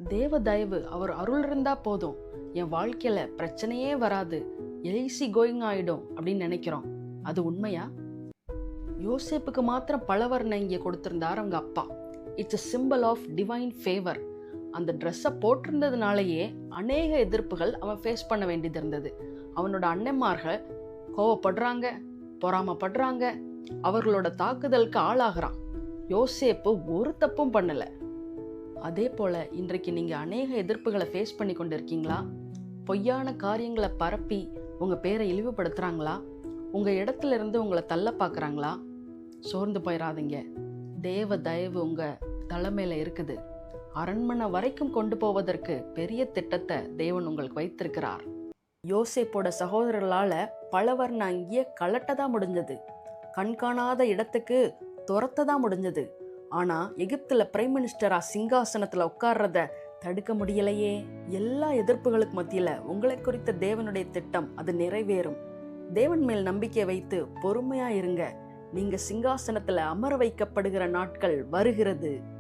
தேவ தயவு, அவர் அருள் இருந்தா போதும், என் வாழ்க்கையில பிரச்சனையே வராது, ஈஸி கோயிங் ஆயிடும் அப்படின்னு நினைக்கிறோம். அது உண்மையா? யோசேப்புக்கு மாத்திரம் பலவர்ணம் இங்கே கொடுத்திருந்தார் அவங்க அப்பா. It's a symbol of divine favour. அந்த ட்ரெஸ்ஸை போட்டிருந்ததுனாலேயே அநேக எதிர்ப்புகள் அவன் ஃபேஸ் பண்ண வேண்டியது இருந்தது. அவனோட அண்ணன்மார்கள் கோவப்படுறாங்க, பொறாமப்படுறாங்க, அவர்களோட தாக்குதலுக்கு ஆளாகிறான். யோசேப்பு ஒரு தப்பும் பண்ணல. அதே போல இன்றைக்கு நீங்க அநேக எதிர்ப்புகளை ஃபேஸ் பண்ணி கொண்டு இருக்கீங்களா? பொய்யான காரியங்களை பரப்பி உங்க பேரை இழிவுபடுத்துறாங்களா? உங்க இடத்துல இருந்து உங்களை தள்ள பார்க்குறாங்களா? சோர்ந்து போயிடாதீங்க. தேவ தயவு உங்க தலைமையில இருக்குது. அரண்மனை வரைக்கும் கொண்டு போவதற்கு பெரிய திட்டத்தை தேவன் உங்களுக்கு வைத்திருக்கிறார். யோசேப்போட சகோதரர்களால பலவர்ண அங்கேயே கலட்டதான் முடிஞ்சது, கண்காணாத இடத்துக்கு துரத்ததான் முடிஞ்சது. ஆனா எகிப்துல பிரைம் மினிஸ்டரா சிங்காசனத்துல உட்கார்றத தடுக்க முடியலையே. எல்லா எதிர்ப்புகளுக்கு மத்தியில உங்களை குறித்த தேவனுடைய திட்டம் அது நிறைவேறும். தேவன் மேல் நம்பிக்கை வைத்து பொறுமையா இருங்க. நீங்க சிங்காசனத்துல அமர வைக்கப்படுகிற நாட்கள் வருகிறது.